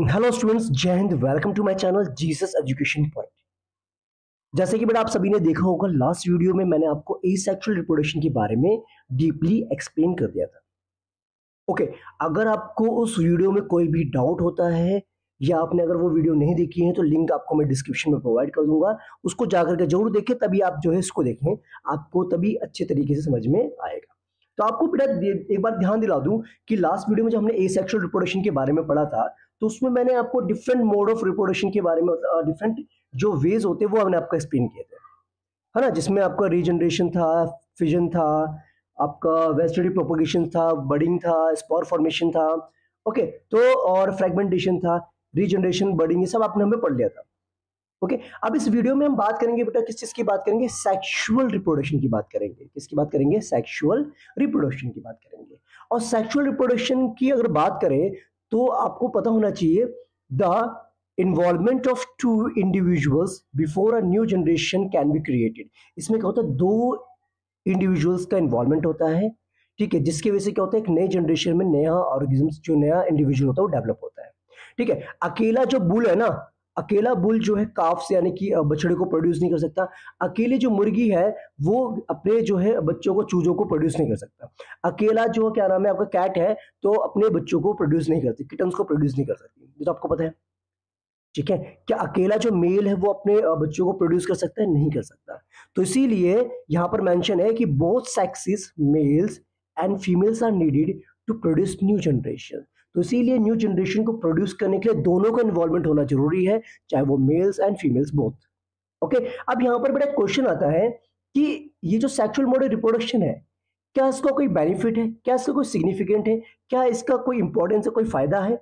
Hello students, Jai Hind. Welcome to my channel Jesus education point. जैसे कि बेटा आप सभी ने देखा होगा, लास्ट वीडियो में मैंने आपको एसेक्सुअल रिप्रोडक्शन के बारे में डीपली एक्सप्लेन कर दिया था। ओके, अगर आपको उस वीडियो में कोई भी डाउट होता है या आपने अगर वो वीडियो नहीं देखी है तो लिंक आपको मैं डिस्क्रिप्शन में प्रोवाइड कर दूंगा, उसको जाकर के जरूर देखें, तभी आप जो है इसको देखें, आपको तभी अच्छे तरीके से समझ में आएगा। तो आपको बेटा एक बार ध्यान दिला दूं कि लास्ट वीडियो में जब हमने एसेक्सुअल रिप्रोडक्शन के बारे में पढ़ा था, तो उसमें मैंने आपको डिफरेंट मोड ऑफ रिप्रोडक्शन के बारे में, डिफरेंट जो वेज होते हैं वो हमने आपको एक्सप्लेन किए थे, है ना। जिसमें आपका रीजनरेशन था, फिजन था, आपका वेजिटेटिव प्रोपगेशन था, बडिंग था, स्पोर फॉर्मेशन था, ओके, तो और फ्रेगमेंटेशन था, रीजनरेशन, बडिंग, ये सब आपने हमें पढ़ लिया था। ओके, अब इस वीडियो में हम बात करेंगे बेटा किस चीज की बात करेंगे, सेक्सुअल रिप्रोडक्शन की बात करेंगे। किसकी बात करेंगे? सेक्सुअल रिप्रोडक्शन की बात करेंगे। और सेक्सुअल रिप्रोडक्शन की अगर बात करें तो आपको पता होना चाहिए, the involvement of two individuals before a new generation can be created. इसमें क्या होता है, दो इंडिविजुअल्स का इन्वॉल्वमेंट होता है, ठीक है, जिसकी वजह से क्या होता है, एक नए जनरेशन में नया ऑर्गेनिज्म, जो नया इंडिविजुअल होता है वो डेवलप होता है, ठीक है। अकेला जो बुल है ना, अकेला बुल जो है काफ से यानी कि बछड़े को प्रोड्यूस नहीं कर सकता। अकेली जो मुर्गी है वो अपने जो है बच्चों को, चूजों को प्रोड्यूस नहीं कर सकता। अकेला जो क्या नाम है आपका कैट है, तो अपने बच्चों को प्रोड्यूस नहीं करती, किटन्स को प्रोड्यूस नहीं कर सकती, ये तो आपको पता है, ठीक है। क्या अकेला जो मेल है वो अपने बच्चों को प्रोड्यूस कर सकता है? नहीं कर सकता। तो इसीलिए यहां पर मेंशन है कि both sexes, males and females are needed to produce new generation. तो इसीलिए न्यू जनरेशन को प्रोड्यूस करने के लिए दोनों का इन्वॉल्वमेंट होना जरूरी है, चाहे वो mails and females both. Okay, अब यहां पर बेटा क्वेश्चन आता है कि ये जो सेक्सुअल मोड रिप्रोडक्शन है, क्या इसका कोई बेनिफिट है, क्या इसका कोई सिग्निफिकेंट है, क्या इसका कोई इंपॉर्टेंस है, कोई फायदा है,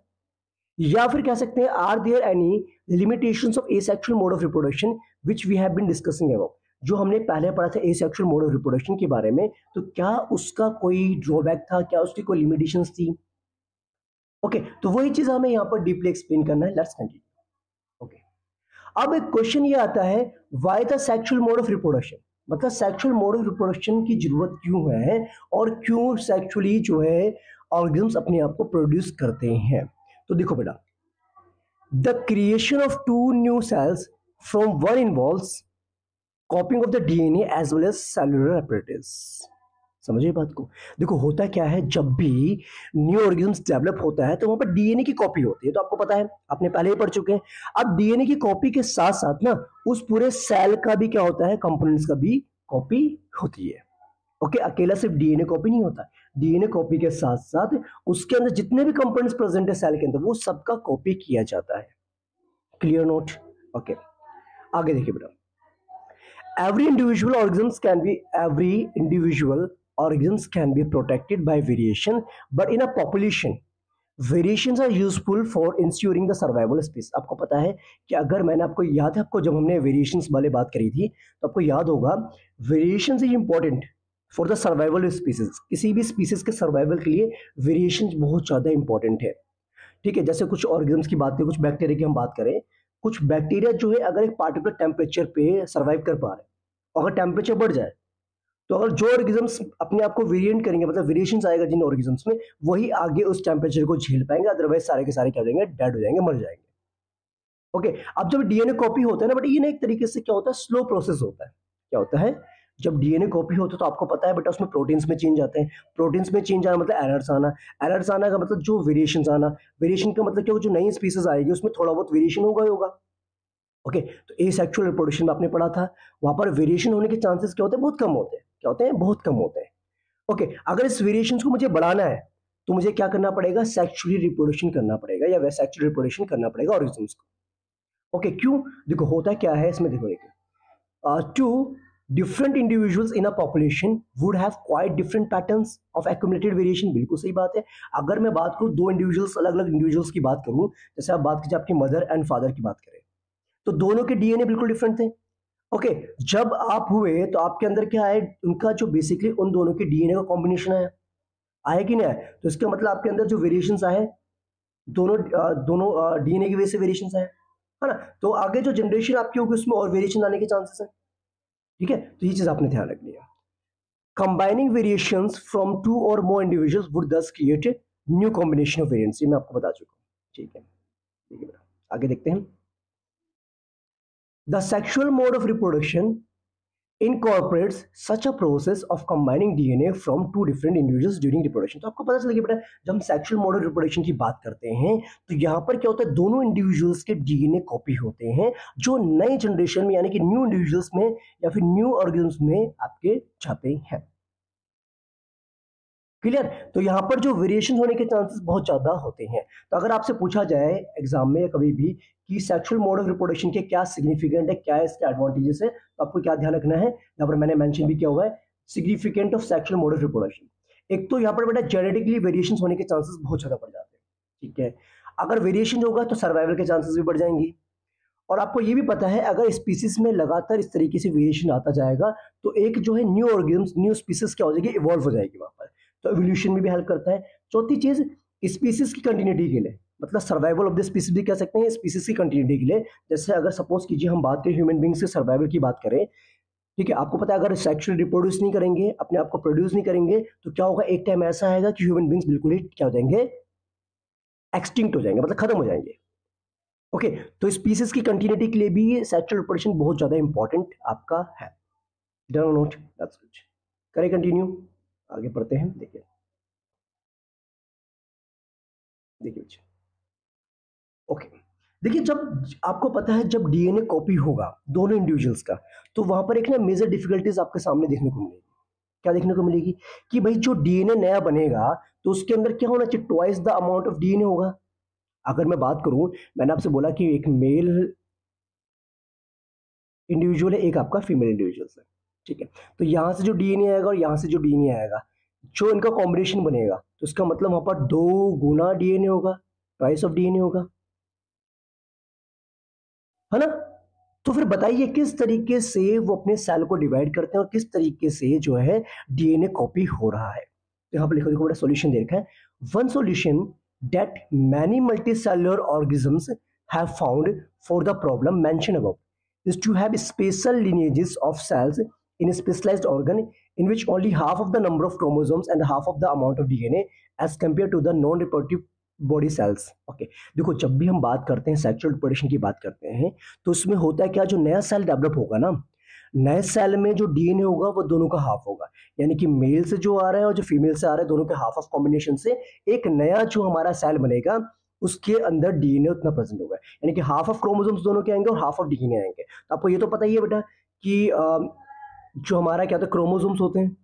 या फिर कह सकते हैं are there any limitations of asexual mode of reproduction which we have been discussing about. जो हमने पहले पढ़ा था एसेक्सुअल मोड ऑफ रिप्रोडक्शन के बारे में, तो क्या उसका कोई ड्रॉबैक था, क्या उसकी कोई लिमिटेशंस थी? ओके, तो वही चीज हमें यहाँ पर डीपली एक्सप्लेन करना है। Let's continue. ओके, अब एक क्वेश्चन ये आता है, why the sexual mode of reproduction, मतलब सेक्सुअल मोड ऑफ रिप्रोडक्शन की जरूरत क्यों है और क्यों सेक्सुअली जो है ऑर्गन्स अपने आप को प्रोड्यूस करते हैं। तो देखो बेटा, the creation of two new cells from one involves copying of the DNA as well as cellular apparatus। समझिए बात को। देखो होता क्या है, जब भी न्यू ऑर्गेनिज्म डेवलप होता है तो वहां पर डीएनए की कॉपी होती है, तो आपको पता है, आपने पहले ही पढ़ चुके हैं। अब डीएनए की कॉपी के साथ साथ ना उस पूरे सेल का भी क्या होता है, कंपोनेंट्स का भी कॉपी होती है। ओके, अकेला सिर्फ डीएनए कॉपी नहीं होता, डीएनए कॉपी के साथ साथ उसके अंदर जितने भी कंपोनेंट्स प्रेजेंट है सेल के अंदर, वो सबका कॉपी किया जाता है। Clear note? ओके, आगे देखिए बेटा, every individual organisms can be protected by variation, but in a population variations are useful for ensuring the survival space. आपको पता है कि अगर मैंने आपको याद है, आपको जब हमने वेरिएशंस वाले बात करी थी तो आपको याद होगा, variations is important for the survival species. किसी भी स्पीसीज के सर्वाइवल के लिए वेरिएशंस बहुत ज़्यादा इंपॉर्टेंट है, ठीक है। जैसे कुछ ऑर्गेनिज्म की बात करें, कुछ बैक्टीरिया की हम बात करें, कुछ बैक्टीरिया जो है अगर एक पार्टिकुलर टेम्परेचर पे सर्वाइव कर पा रहे हैं, अगर टेम्परेचर बढ़ जाए तो अगर जो ऑर्गेनिजम्स अपने आप को वेरिएंट करेंगे, मतलब वेरिएशंस आएगा जिन ऑर्गेनिजम्स में, वही आगे उस टेम्परेचर को झेल पाएंगे, अदरवाइज सारे के सारे क्या हो जाएंगे, डेड हो जाएंगे, मर जाएंगे। ओके, अब जब डीएनए कॉपी होता है ना, बट ये ना एक तरीके से क्या होता है, स्लो प्रोसेस होता है। क्या होता है, जब डीएनए कॉपी होता है तो आपको पता है बेटा उसमें प्रोटीन्स में चेंज आते हैं, प्रोटीन्स में चेंज आना मतलब एरर्स आना, एरर्स आना का मतलब जो वेरिएशंस आना, वेरिएशन का मतलब क्या, जो नई स्पीसीज आएगी उसमें थोड़ा बहुत वेरिएशन होगा ही होगा। ओके, तो एसेक्सुअल रिप्रोडक्शन में आपने पढ़ा था, वहां पर वेरिएशन होने के चांसेस क्या होते हैं, बहुत कम होते हैं। क्या होते हैं? बहुत कम होते हैं। ओके, अगर इस वेरिएशन को मुझे बढ़ाना है तो मुझे क्या करना पड़ेगा, सेक्सुअली रिप्रोडक्शन करना पड़ेगा, या सेक्सुअल रिप्रोडक्शन करना पड़ेगा ऑर्गेनिजम्स को। ओके, क्यों? देखो होता क्या है इसमें, देखो एक two different individuals in a population would have quite different patterns of accumulated variation. बिल्कुल सही बात है। अगर मैं बात करूं दो इंडिविजुअल्स, अलग अलग इंडिविजुअल्स की बात करूं, जैसे आप बात कीजिए आपकी मदर एंड फादर की बात करें, तो दोनों के डीएनए बिल्कुल डिफरेंट थे। ओके, जब आप हुए तो आपके अंदर क्या है, उनका जो बेसिकली उन दोनों के डीएनए का कॉम्बिनेशन आया कि नहीं आया, तो इसका मतलब आपके अंदर जो वेरिएशंस आए, दोनों डीएनए की वजह से वेरिएशंस आए, है ना। तो आगे जो जनरेशन आपकी होगी उसमें और वेरिएशन आने के चांसेस हैं, ठीक है। तो ये चीज आपने ध्यान रख लिया। कंबाइनिंग वेरिएशंस फ्रॉम टू और मोर इंडिविजुअल्स वुड दस create new combination of variants, ये मैं आपको बता चुका हूँ, ठीक है। ठीक है बेटा, आगे देखते हैं। The sexual mode of reproduction incorporates such a process of combining DNA from two different individuals during reproduction। तो आपको पता चल गया बेटा, जब हम सेक्सुअल मोड ऑफ रिप्रोडक्शन की बात करते हैं तो यहाँ पर क्या होता है, दोनों इंडिविजुअल्स के डीएनए कॉपी होते हैं जो नई जनरेशन में यानी कि न्यू इंडिविजुअल्स में या फिर न्यू ऑर्गेनिज्म्स में आपके जाते हैं। क्लियर? तो यहाँ पर जो वेरिएशन होने के चांसेस बहुत ज्यादा होते हैं। तो अगर आपसे पूछा जाए एग्जाम में या कभी भी कि सेक्सुअल मोड ऑफ रिप्रोडक्शन के क्या सिग्निफिकेंट है, क्या इसके एडवांटेजेस है, तो आपको क्या ध्यान रखना है, यहाँ पर मैंने मेंशन भी किया हुआ है significant of sexual mode of reproduction. एक तो यहाँ पर बेटा जेनेटिकली वेरिएशन होने के चांसेस बहुत ज्यादा बढ़ जाते हैं। ठीक है, अगर वेरिएशन होगा तो सर्वाइवल के चांसेस भी बढ़ जाएंगे। और आपको ये भी पता है अगर स्पीसीज में लगातार इस तरीके से वेरिएशन आता जाएगा तो एक जो है न्यू ऑर्गेनिज्म, न्यू स्पीसीज क्या हो जाएगी, इवॉल्व हो जाएगी वहां पर, तो एवोल्यूशन में भी हेल्प करता है। चौथी चीज, स्पीसीज की कंटिन्यूटी के लिए, मतलब सर्वाइवल ऑफ द स्पीसीज भी कह सकते हैं स्पीसीज की कंटिन्यूटी के लिए। जैसे अगर सपोज कीजिए हम बात करें ह्यूमन बींग्स के सर्वाइवल की बात करें, ठीक है, आपको पता है अगर सेक्सुअल रिप्रोड्यूस नहीं करेंगे, अपने आप को प्रोड्यूस नहीं करेंगे, तो क्या होगा, एक टाइम ऐसा आएगा कि ह्यूमन बींग्स बिल्कुल ही क्या हो जाएंगे, एक्सटिंक्ट हो जाएंगे, मतलब खत्म हो जाएंगे। ओके, तो स्पीसीज की कंटिन्यूटी के लिए भी सेक्सुअल रिप्रोडक्शन बहुत ज्यादा इंपॉर्टेंट आपका है। Done note, that's good. करें कंटिन्यू, आगे पढ़ते हैं। देखिए देखिए बच्चे, ओके, देखिए जब आपको पता है जब डीएनए कॉपी होगा दोनों इंडिविजुअल्स का, तो वहां पर एक ना मेजर डिफिकल्टीज आपके सामने देखने को मिलेगी। क्या देखने को मिलेगी कि भाई जो डीएनए नया बनेगा तो उसके अंदर क्या होना चाहिए, twice the amount of DNA होगा। अगर मैं बात करूं, मैंने आपसे बोला कि एक मेल इंडिविजुअल है, एक आपका फीमेल इंडिविजुअल है, ठीक है, तो यहां से जो डीएनए आएगा और यहां से जो डीएनए आएगा, जो इनका कॉम्बिनेशन बनेगा, तो इसका मतलब वहां पर 2 गुना डीएनए होगा, ट्वाइस ऑफ डीएनए होगा, है ना। तो फिर बताइए किस तरीके से वो अपने सेल को डिवाइड करते हैं और किस तरीके से जो है डीएनए कॉपी हो रहा है। तो यहाँ पर लिखो, देखो बड़ा सॉल्यूशन दे रखा है। One solution that many multicellular organisms have found for the problem mention above is to have special lineages of cells in a specialized organ in which only half of the number of chromosomes and half of the amount of DNA as compared to the non-reproductive body cells. Okay, देखो जब भी हम बात करते हैं sexual reproduction की बात करते हैं तो उसमें होता है क्या, जो नया सेल डेवलप होगा ना, नए सेल में जो डीएनए होगा वो दोनों का हाफ होगा, यानी कि मेल से जो आ रहा है और जो फीमेल से आ रहा है दोनों के हाफ ऑफ कॉम्बिनेशन से एक नया जो हमारा सेल बनेगा उसके अंदर डीएनए उतना प्रेजेंट होगा, यानी कि हाफ ऑफ क्रोमोसोम्स दोनों के आएंगे और हाफ ऑफ डीएनए आएंगे। तो आपको ये तो पता ही है बेटा कि जो हमारा क्या होता है, क्रोमोसोम्स होते हैं,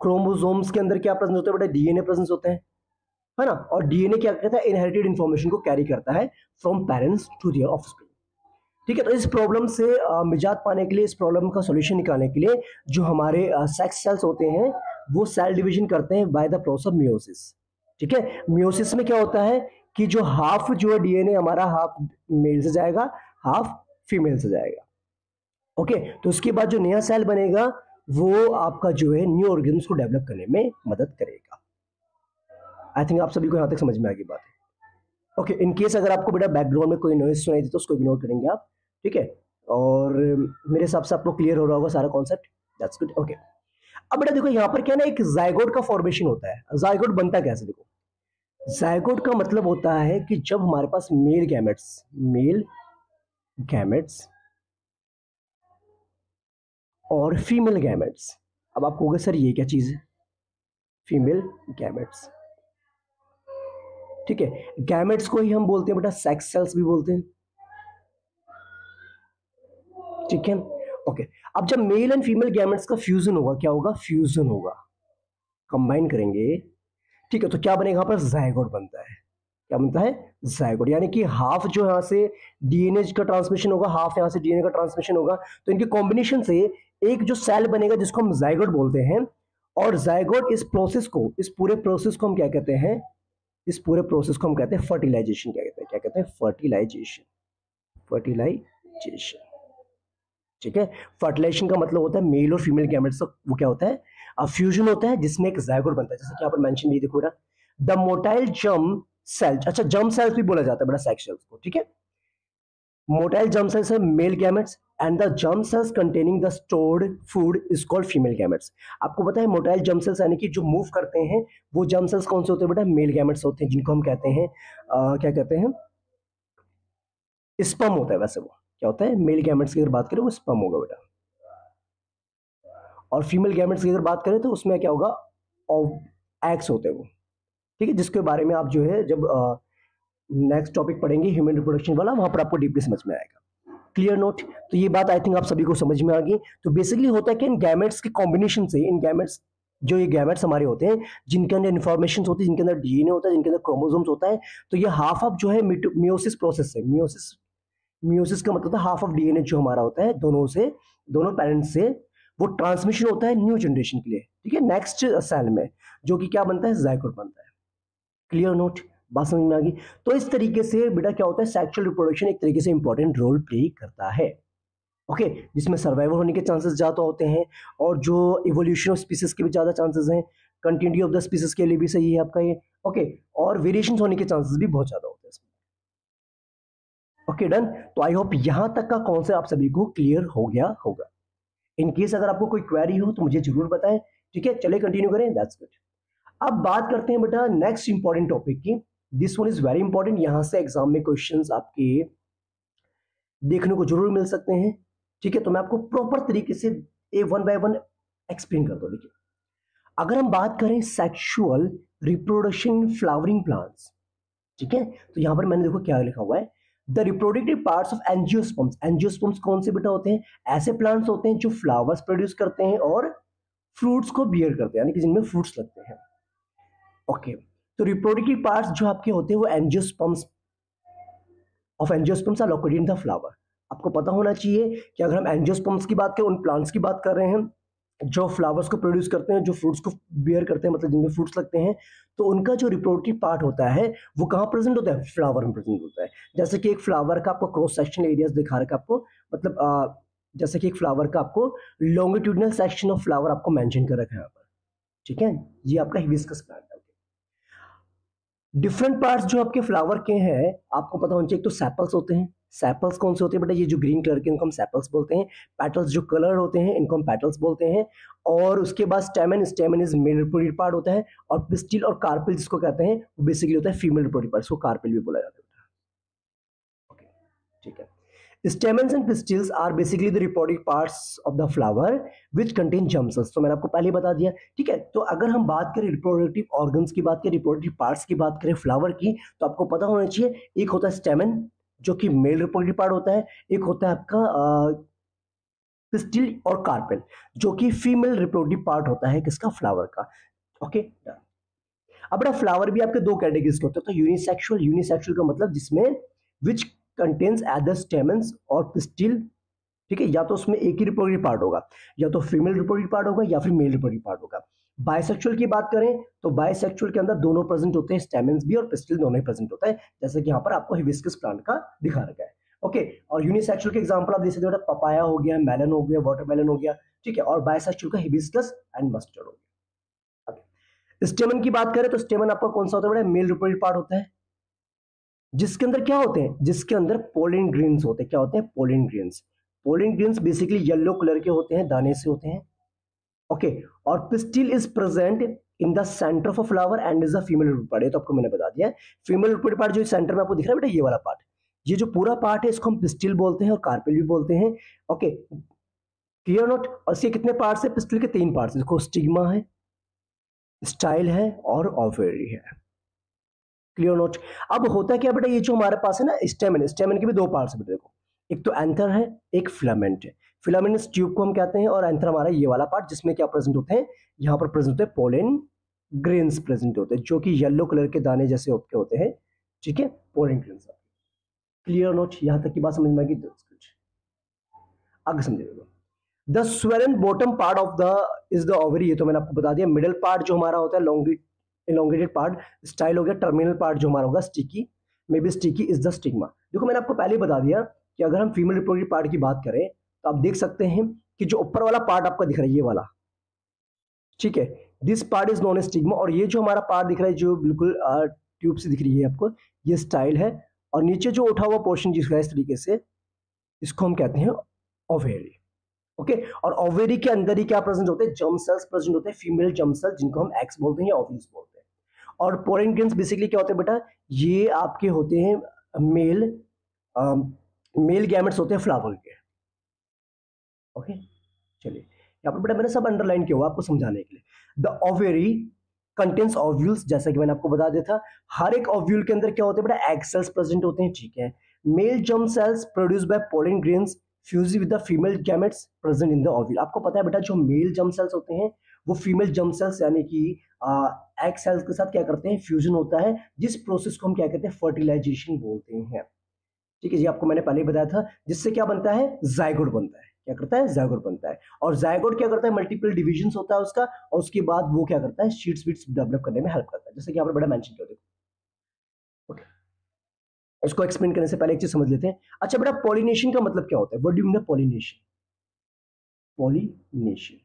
क्रोमोसोम्स के अंदर क्या प्रेजेंट होता है बेटा, डीएनए प्रेजेंट होते हैं, है ना। और डीएनए क्या करता है, इनहेरिटेड इंफॉर्मेशन को कैरी करता है from parents to their offspring. ठीक है, तो इस प्रॉब्लम से निजात पाने के लिए, इस प्रॉब्लम का सॉल्यूशन निकालने के लिए जो हमारे सेक्स सेल्स होते हैं वो सेल डिवीजन करते हैं by the process of meiosis. ठीक है, मियोसिस में क्या होता है कि जो हाफ जो है डीएनए हमारा हाफ मेल से जाएगा, हाफ फीमेल से जाएगा। ओके, तो उसके बाद जो नया सेल बनेगा वो आपका जो है न्यू ऑर्गेनिज्म को डेवलप करने में मदद करेगा। आई थिंक आप सभी को यहाँ तक समझ में आ गई बात है। ओके, इन केस अगर आपको बेटा बैकग्राउंड में कोई नॉइज सुनाई दे तो उसको इग्नोर करेंगे आप, ठीक है। और मेरे हिसाब से आपको क्लियर हो रहा होगा सारा कॉन्सेप्ट, दैट्स गुड। ओके, अब बेटा देखो यहाँ पर क्या ना, एक जायगोट का फॉर्मेशन होता है। जायगोट बनता कैसे, देखो जायगोट का मतलब होता है कि जब हमारे पास मेल गैमेट्स और फीमेल गैमेट्स, अब आप कहोगे सर ये क्या चीज है, फीमेल गैमेट्स, ठीक है, गैमेट्स को ही हम बोलते हैं बेटा सेक्स सेल्स भी बोलते हैं, ठीक है। ओके, अब जब मेल एंड फीमेल गैमेट्स का फ्यूजन होगा, क्या होगा, फ्यूजन होगा, कंबाइन करेंगे, ठीक है, तो क्या बनेगा, यहाँ पर जायगोट बनता है। क्या बनता है, जायगोट, यानी कि हाफ जो यहाँ से डीएनए का ट्रांसमिशन होगा, हाफ यहाँ से डीएनए का ट्रांसमिशन होगा, तो इनके कॉम्बिनेशन से एक जो सेल बनेगा जिसको हम जायगोट बोलते हैं। और जायगोट इस प्रोसेस को, इस पूरे प्रोसेस को हम क्या कहते हैं, इस पूरे प्रोसेस को हम कहते हैं फर्टिलाइजेशन। क्या कहते हैं, क्या कहते हैं, फर्टिलाइजेशन, फर्टिलाइजेशन, ठीक है। फर्टिलाइजेशन का मतलब होता है मेल और फीमेल गैमेट्स का वो क्या होता है, फ्यूजन होता है जिसमें एक जायगोट बनता है। जैसे कि यहाँ पर मेंशन भी देखो बेटा, द मोटाइल जर्म सेल, अच्छा जर्म सेल्स भी बोला जाता है बड़ा सेक्स सेल्स को, ठीक है। मोटाइल जर्म सेल्स है male gametes and the germ cells containing the stored food is called female gametes. आपको पता है मोटाइल जर्म सेल्स यानी कि जो मूव करते हैं वो जर्म सेल्स कौन से होते हैं बेटा? मेल गैमेट्स होते हैं, जिनको हम कहते हैं क्या कहते हैं? स्पर्म होता है। वैसे वो क्या होता है? मेल गैमेट्स की अगर बात करें वो स्पर्म होगा बेटा, और फीमेल गैमेट्स की अगर बात करें तो उसमें क्या होगा? एग्स होते हैं वो। ठीक है, जिसके बारे में आप जो है जब नेक्स्ट टॉपिक पढ़ेंगे ह्यूमन रिप्रोडक्शन वाला, वहां पर आपको डीपली समझ में आएगा। Clear note? तो ये बात आई थिंक आप सभी को समझ में आ गई। तो बेसिकली होता है कि इन गैमेट्स के कॉम्बिनेशन से, इन गैमेट्स जो ये गैमेट्स हमारे होते हैं जिनके अंदर इन्फॉर्मेशन होती है, जिनके अंदर डीएनए होता है, जिनके अंदर क्रोमोसोम्स होता है, तो ये हाफ ऑफ जो है मियोसिस प्रोसेस है। मियोसिस का मतलब हाफ ऑफ डीएनए जो हमारा होता है दोनों पेरेंट्स से वो ट्रांसमिशन होता है न्यू जनरेशन के लिए। ठीक है, नेक्स्ट सेल में जो कि क्या बनता है? जायगोट बनता है। Clear note? बात समझ में आ गई? तो इस तरीके से बेटा क्या होता है? सेक्सुअल रिप्रोडक्शन एक तरीके से इंपॉर्टेंट रोल प्ले करता है। ओके, जिसमें सर्वाइवल होने के चांसेस ज्यादा होते हैं और जो इवोल्यूशन ऑफ स्पीसीज के भी ज्यादा चांसेस हैं। कंटिन्यूटी ऑफ द स्पीसीज के लिए भी सही है आपका ये। ओके, और वेरिएशंस होने के चांसेस भी बहुत ज्यादा होते हैं इसमें। Okay, done. तो आई होप यहां तक का कॉन्सेप्ट आप सभी को क्लियर हो गया होगा। इन केस अगर आपको कोई क्वेरी हो तो मुझे जरूर बताएं। ठीक है, चलिए कंटिन्यू करें। That's good. अब बात करते हैं बेटा नेक्स्ट इंपॉर्टेंट टॉपिक की। This one is very important. यहां से एग्जाम में क्वेश्चंस आपके देखने को जरूर मिल सकते हैं। ठीक है, तो मैं आपको प्रॉपर तरीके से वन बाय वन एक्सप्लेन करता हूं। देखिए, अगर हम बात करें सेक्सुअल रिप्रोडक्शन फ्लावरिंग प्लांट्स, ठीक है, तो यहां पर मैंने देखो क्या लिखा हुआ है, the reproductive parts of angiosperms. Angiosperms कौन से बेटा होते हैं? ऐसे प्लांट्स होते हैं जो फ्लावर्स प्रोड्यूस करते हैं और फ्रूट्स को बियर करते हैं, यानी कि जिनमें फ्रूट्स लगते हैं। ओके, तो रिप्रोडक्टिव पार्ट्स जो आपके होते हैं वो angiosperms of angiosperms are located in the flower. आपको पता होना चाहिए कि अगर हम एंजियोस्पर्म्स की बात करें, उन प्लांट्स की बात कर रहे हैं जो फ्लावर्स को प्रोड्यूस करते हैं, जो फ्रूट्स को बियर करते हैं, मतलब जिनमें फ्रूट्स लगते हैं, तो उनका जो रिप्रोडक्टिव पार्ट होता है वो कहाँ प्रेजेंट होता है? फ्लावर में प्रेजेंट होता है। जैसे कि एक फ्लावर का आपको क्रॉस सेक्शन एरियाज दिखा रखा है आपको, मतलब जैसे कि एक फ्लावर का आपको लॉन्गिट्यूडिनल सेक्शन ऑफ फ्लावर आपको मेंशन कर रखा है यहाँ पर। ठीक है, ये आपका हिबिस्कस प्लांट है। डिफरेंट पार्ट्स जो आपके फ्लावर के हैं आपको पता होना चाहिए। एक तो सेपल्स होते हैं। सेपल्स कौन से होते हैं बेटा? ये जो ग्रीन कलर के, इनको हम सेपल्स बोलते हैं। पेटल्स जो कलर होते हैं इनको हम पेटल्स बोलते हैं। और उसके बाद स्टेमन, स्टेमन इज मेल रिप्रोडक्टिव पार्ट होता है। और पिस्टिल और कार्पेल जिसको कहते हैं वो बेसिकली होता है फीमेल रिप्रोडक्टिव पार्ट, इसको कार्पेल भी बोला जाता है। ओके, ठीक है। Stamens and pistils are basically the reproductive parts of the flower which contain germ cells। तो मैंने आपको पहले बता दिया। ठीक है, तो अगर हम बात करें रिप्रोडक्टिव ऑर्गन्स की बात करें, रिप्रोडक्टिव पार्ट्स की बात करें फ्लावर की, तो आपको पता होना चाहिए एक होता है स्टेमन जो कि मेल रिप्रोडक्टिव पार्ट होता है, एक होता है आपका पिस्टिल और कार्पेल जो कि फीमेल रिप्रोडक्टिव पार्ट होता है किसका? फ्लावर का। ओके, अब बेटा फ्लावर भी आपके दो कैटेगरीज के होते हैं। तो यूनिसेक्सुअल, यूनिसेक्सुअल का मतलब जिसमें विच कंटेन्स एदर स्टेमन्स और पिस्टिल। ठीक है, या तो उसमें एक ही रिप्रोडक्टिव पार्ट होगा, या तो फीमेल रिप्रोडक्टिव पार्ट होगा या फिर मेल रिप्रोडक्टिव पार्ट होगा। बायसेक्सुअल की बात करें तो बायसेक्सुअल के अंदर दोनों प्रेजेंट होते हैं, स्टेमन्स भी और पिस्टिल दोनों ही प्रेजेंट होता है, जैसे कि यहाँ पर आपको हिबिस्कस प्लांट का दिखा रखा है। ओके, और यूनिसेक्सुअल के एग्जांपल आप देख सकते हो, पपाया हो गया, मेलन हो गया, वाटरमेलन हो गया। ठीक है, और बायसेक्सुअल का हिबिस्कस एंड मस्टर्ड हो गया। स्टेमन की बात करें तो स्टेमन आपका कौन सा होता है? मेल रिप्रोडक्टिव पार्ट होता है, जिसके अंदर क्या होते हैं? जिसके अंदर पोलिन ग्रेन्स होते हैं। क्या होते हैं? Pollen grains. Pollen grains basically yellow colour के होते हैं, दाने से होते हैं। ओके, और pistil is present in the centre of a flower and is a female reproductive part. ये तो आपको मैंने बता दिया है। फीमेल रिप्रोडक्टिव पार्ट जो सेंटर में आपको दिख रहा है बेटा, ये वाला पार्ट, ये जो पूरा पार्ट है इसको हम पिस्टिल बोलते हैं और कार्पेल भी बोलते हैं। Okay, clear note? और इसके कितने पार्ट्स है? पिस्टिल के 3 पार्ट्स। देखो, स्टिग्मा है, स्टाइल है और ओवेरी है। Clear note? अब होता क्या बेटा, ये जो हमारे पास है ना स्टेमन, स्टेमन के भी 2 पार्ट्स है बेटा। देखो, एक तो एंथर है, एक फिलामेंट है। फिलामेंट ट्यूब को हम कहते हैं और एंथर हमारा ये वाला पार्ट जिसमें क्या प्रेजेंट होते हैं? यहाँ पर प्रेजेंट होते हैं पोलन ग्रेन्स प्रेजेंट होते हैं, जो कि येलो कलर के दाने जैसे होते हैं। ठीक है, पोलन ग्रेन्स। Clear note? यहाँ तक की बात समझ में आ गई? आगे समझिएगा। The swollen bottom part of the is the ovary. ये तो मैंने आपको बता दिया। मिडिल पार्ट जो हमारा होता है elongated पार्ट, स्टाइल हो गया। टर्मिनल पार्ट जो हमारा होगा sticky, may be sticky is the stigma. देखो, मैंने आपको पहले बता दिया कि अगर हम फीमेल रिप्रोडक्टिव पार्ट की बात करें तो आप देख सकते हैं कि जो ऊपर वाला पार्ट आपका दिख रहा है ये वाला, ठीक है, this part is non stigma. और ये जो हमारा पार्ट दिख रहा है जो बिल्कुल ट्यूब से दिख रही है आपको, ये स्टाइल है। और नीचे जो उठा हुआ पोर्शन दिख रहा है इस तरीके से, इसको हम कहते हैं ओवेरी। ओके, और ओवेरी के अंदर ही क्या प्रेजेंट होते हैं, जर्म सेल्स प्रेजेंट होते हैं, फीमेल जर्म सेल्स जिनको हम एग्स बोलते हैं या ओव्यूल्स बोलते हैं। और पोलन ग्रेन्स बेसिकली क्या होते हैं बेटा, ये आपके होते हैं मेल मेल गैमेट्स होते हैं फ्लावर के। ओके, चलिए यहाँ पर बेटा मैंने सब अंडरलाइन किया हुआ आपको समझाने के लिए। द ओवेरी कंटेन्स ओव्यूल्स, जैसा कि मैंने आपको बता दिया था, हर एक ओव्यूल के अंदर क्या होते हैं बेटा, एग सेल्स प्रेजेंट होते हैं, ठीक है। Male germ cells produce by pollen grains fuse with the female gametes present in the ovule. आपको पता है बेटा जो मेल जर्म सेल्स होते हैं वो फीमेल जर्म सेल्स यानी कि एग सेल्स के साथ क्या करते हैं, फ्यूजन होता है, जिस प्रोसेस को हम क्या कहते हैं, फर्टिलाइजेशन बोलते हैं। ठीक है जी, आपको मैंने पहले ही बताया था, जिससे क्या बनता है, जायगोट बनता है। क्या करता है, जायगोट बनता है। और जायगोट क्या करता है, मल्टीपल डिविजन्स होता है उसका, और उसके बाद वो क्या करता है, शीट्स बीट्स डेवलप करने में हेल्प करता है, जैसे कि यहाँ पर बड़ा मेंशन किया। देखो ओके, इसको एक्सप्लेन करने से पहले एक चीज समझ लेते हैं। अच्छा बेटा, पॉलिनेशन का मतलब क्या होता है, what do you mean pollination? Pollination,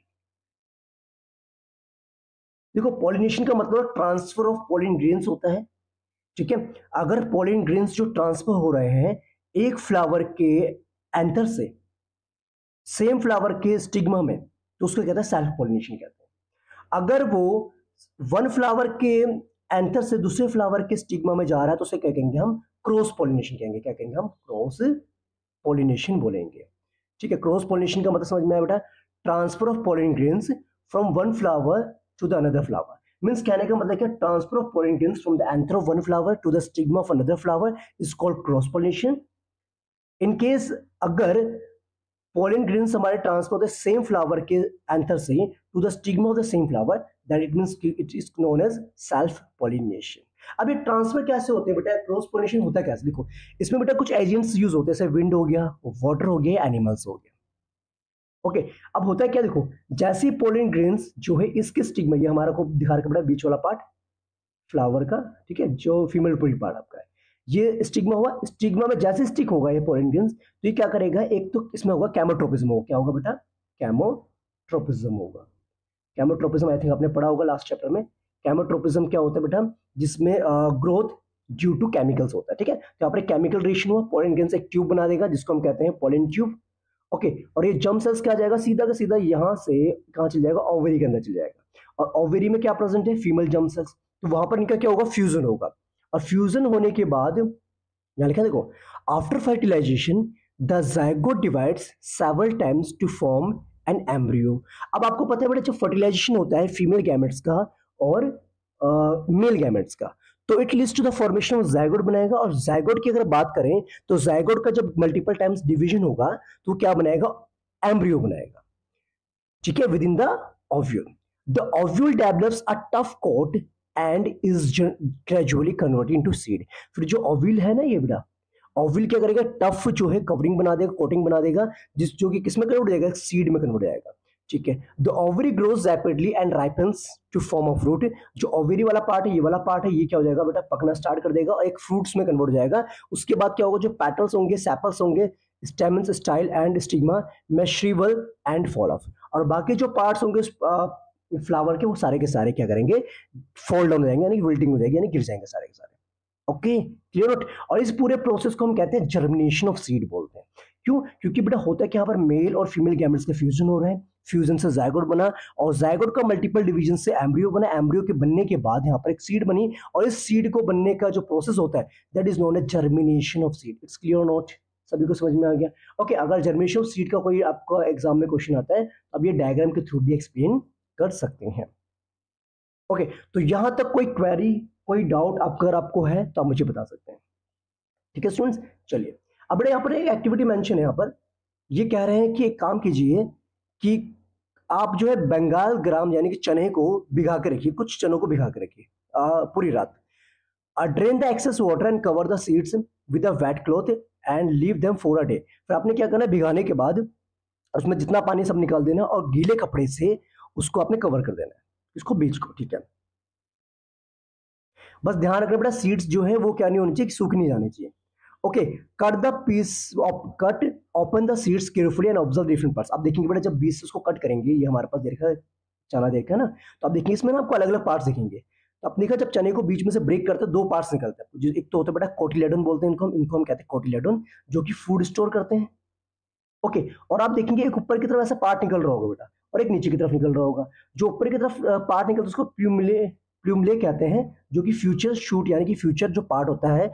देखो पॉलिनेशन का मतलब ट्रांसफर ऑफ पॉलिन ग्रेन्स होता है, ठीक है। अगर पॉलिन ग्रेन्स जो ट्रांसफर हो रहे हैं एक फ्लावर के एंथर से सेम फ्लावर के स्टिग्मा में, तो उसको कहते हैं सेल्फ पॉलिनेशन कहते हैं। अगर वो वन फ्लावर के एंथर से दूसरे फ्लावर के स्टिग्मा में जा रहा है तो उसे क्या कहेंगे हम, क्रॉस पॉलिनेशन कहेंगे। क्या कहेंगे हम, क्रॉस पॉलिनेशन बोलेंगे, ठीक है। क्रॉस पॉलिनेशन का मतलब समझ में आया बेटा, transfer of pollen grains from one flower to the another flower. Means कहने का मतलब क्या, transfer of pollen grains from the anther of one flower to the stigma of another flower is called cross pollination. In case अगर pollen grains हमारे transfer होते same flower के anther से to the stigma of the same flower, that it means it is known as self pollination. अब ये transfer कैसे होते हैं बेटा, क्रॉस पॉलिनेशन होता है कैसे, देखो इसमें बेटा कुछ एजेंट्स यूज होते हैं, जैसे विंड हो गया, वाटर हो गया, एनिमल्स हो गया। ओके, अब होता है क्या, देखो जैसे पोलन ग्रेन्स जो है इसके स्टिग्मा, ये हमारा को दिखा रखा बेटा बीच वाला पार्ट फ्लावर का, ठीक है, जो फीमेल पूरी पार्ट आपका है, ये स्टिग्मा हुआ, स्टिग्मा में जैसे स्टिक होगा ये पोलन ग्रेन्स, तो ये क्या करेगा, एक तो इसमें होगा कैमोट्रोपिज्म होगा। क्या होगा बेटा, कैमोट्रोपिज्म होगा। कैमोट्रोपिज्म आई थिंक आपने पढ़ा होगा लास्ट चैप्टर में। कैमोट्रोपिज्म क्या होता है बेटा, जिसमें ग्रोथ ड्यू टू केमिकल्स होता है, ठीक है। तो यहाँ पर केमिकल रिएक्शन हुआ, पोलन ग्रेन्स एक ट्यूब बना देगा जिसको हम कहते हैं पोलन ट्यूब। ओके, और ये जर्म सेल्स क्या जाएगा, सीधा का सीधा यहाँ से कहाँ चल जाएगा, ओवरी के अंदर चल जाएगा। और ओवरी में क्या प्रेजेंट है, फीमेल जर्म सेल्स, तो वहां पर इनका क्या होगा, फ्यूजन होगा। और फ्यूजन होने के बाद यहां लिखा देखो, after fertilisation the zygote divides several times to form an embryo. अब आपको पता है बेटा, जब फर्टिलाइजेशन होता है फीमेल गैमेट्स का और मेल गैमेट्स का, तो it leads to the formation of zygote बनाएगा। और जायगोट की अगर बात करें तो जायगोट का जब मल्टीपल टाइम्स डिवीजन होगा तो क्या बनाएगा, एम्ब्रियो बनाएगा, ठीक है, within the ovule. The ovule develops a tough coat and is gradually converted into seed. फिर जो ओव्यूल है ना ये बेटा, ओव्यूल क्या करेगा, टफ जो है कवरिंग बना देगा, कोटिंग बना देगा, जिस जो कि किसमें कन्वर्ट हो जाएगा, सीड में कन्वर्ट हो जाएगा, ठीक है। The ovary grows rapidly and ripens to form a fruit. जो ओवरी वाला पार्ट है, ये वाला पार्ट है, ये क्या हो जाएगा बेटा, पकना स्टार्ट कर देगा और एक फ्रूट्स में कन्वर्ट हो जाएगा। उसके बाद क्या होगा, जो पेटल्स होंगे, सेपल्स होंगे, स्टेमन्स, स्टाइल एंड स्टिग्मा में श्रीवल एंड फॉल ऑफ। और बाकी जो पार्ट्स होंगे फ्लावर के, वो सारे के सारे क्या करेंगे, फॉल डाउन हो जाएंगे, यानी विल्टिंग हो जाएगी, यानी गिर जाएंगे सारे के सारे। Okay, clear note. और इस पूरे प्रोसेस को हम कहते हैं जर्मिनेशन ऑफ सीड बोलते हैं। क्यों, क्योंकि बेटा होता है कि यहाँ पर मेल और फीमेल गैमेट्स का फ्यूजन हो रहा है, फ्यूजन से जायगोट बना, और जायगोट का मल्टीपल डिवीजन से एम्ब्रियो बना, एम्ब्रियो के बनने के बाद यहाँ पर एक सीड बनी, और इस सीड को बनने का जो प्रोसेस होता है that is known as germination of seed. It's clear note, सभी को समझ में आ गया। ओके, अगर जर्मिनेशन ऑफ सीड का कोई आपका एग्जाम में क्वेश्चन आता है, अब ये डायग्राम के थ्रू भी एक्सप्लेन कर सकते हैं। ओके, तो यहां तक कोई क्वेरी, कोई डाउट अगर आपको है तो आप मुझे बता सकते हैं, ठीक है स्टूडेंट्स। चलिए, अब यहाँ पर एक एक्टिविटी मेंशन है, यहाँ पर ये कह रहे हैं कि एक काम कीजिए कि आप जो है बंगाल ग्राम यानी कि चने को भिगा के रखिए, कुछ चनों को भिगा के रखिए पूरी रात। Drain the excess water and cover the seeds with a wet cloth and leave them for a day. फिर आपने क्या करना है, भिगाने के बाद उसमें जितना पानी सब निकाल देना और गीले कपड़े से उसको आपने कवर कर देना है, इसको बीज को, ठीक है। बस ध्यान रखना बेटा, सीड्स जो है वो क्या नहीं होनी चाहिए, सूख नहीं जानी चाहिए। Okay, cut the piece of cut open the seeds carefully and observe different parts. आप देखेंगे बेटा, जब बीज से उसको कट करेंगे, ये हमारे पास देखा चना देखा ना, तो आप देखिए इसमें ना आपको अलग अलग पार्ट्स दिखेंगे। तो आप देखा जब चने को बीच में से ब्रेक करते हैं, दो पार्ट्स निकलते हैं, एक तो होता है बेटा कोटिलेडोन बोलते हैं इनको हम कहते हैं कोटिलेडोन, जो कि फूड स्टोर करते हैं, ओके, और आप देखेंगे एक ऊपर की तरफ ऐसा पार्ट निकल रहा होगा बेटा, और एक नीचे की तरफ निकल रहा होगा। जो ऊपर की तरफ पार्ट निकलता है उसको प्लूमले कहते हैं, जो कि फ्यूचर शूट यानी कि फ्यूचर जो पार्ट होता है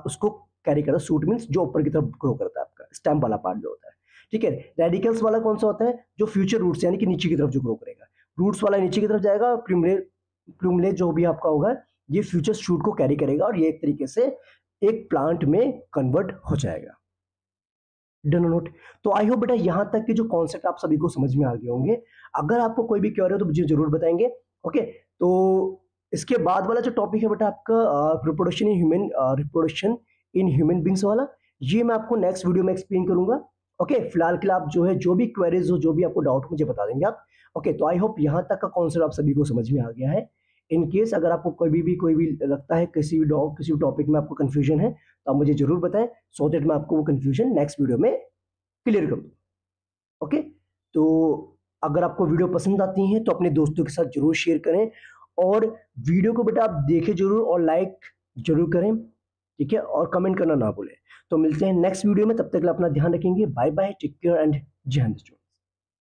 उसको कैरी करता है। शूट मीन्स जो ऊपर की तरफ ग्रो करता है, आपका स्टेम वाला पार्ट जो होता है, ठीक है। रेडिकल्स वाला कौन सा होता है, जो फ्यूचर रूट्स यानी कि नीचे की तरफ जो ग्रो करेगा। रूट्स वाला नीचे की तरफ जाएगा, प्लूमले जो भी आपका होगा ये फ्यूचर शूट को कैरी करेगा और ये एक तरीके से एक प्लांट में कन्वर्ट हो जाएगा। Done note. तो आई होप बेटा यहाँ तक के जो कॉन्सेप्ट आप सभी को समझ में आ गए होंगे। अगर आपको कोई भी क्वेरी हो तो मुझे जरूर बताएंगे। ओके, तो इसके बाद वाला जो टॉपिक है बेटा आपका रिप्रोडक्शन इन ह्यूमन बींग्स वाला, ये मैं आपको नेक्स्ट वीडियो में एक्सप्लेन करूंगा। ओके, फिलहाल के लिए आप जो है जो भी क्वेरीज हो, जो भी आपको डाउट मुझे बता देंगे आप। ओके, तो आई होप यहाँ तक का कॉन्सेप्ट आप सभी को समझ में आ गया है। इन केस अगर आपको कोई भी लगता है किसी भी टॉपिक में आपको कंफ्यूजन है तो आप मुझे जरूर बताएं, सो दैट मैं आपको वो कंफ्यूजन नेक्स्ट वीडियो में क्लियर कर दूं। ओके, तो अगर आपको वीडियो पसंद आती है तो अपने दोस्तों के साथ जरूर शेयर करें, और वीडियो को बेटा आप देखें जरूर और लाइक जरूर करें, ठीक है, और कमेंट करना ना भूलें। तो मिलते हैं नेक्स्ट वीडियो में, तब तक के लिए अपना ध्यान रखेंगे। Bye bye, take care and Jai Hind.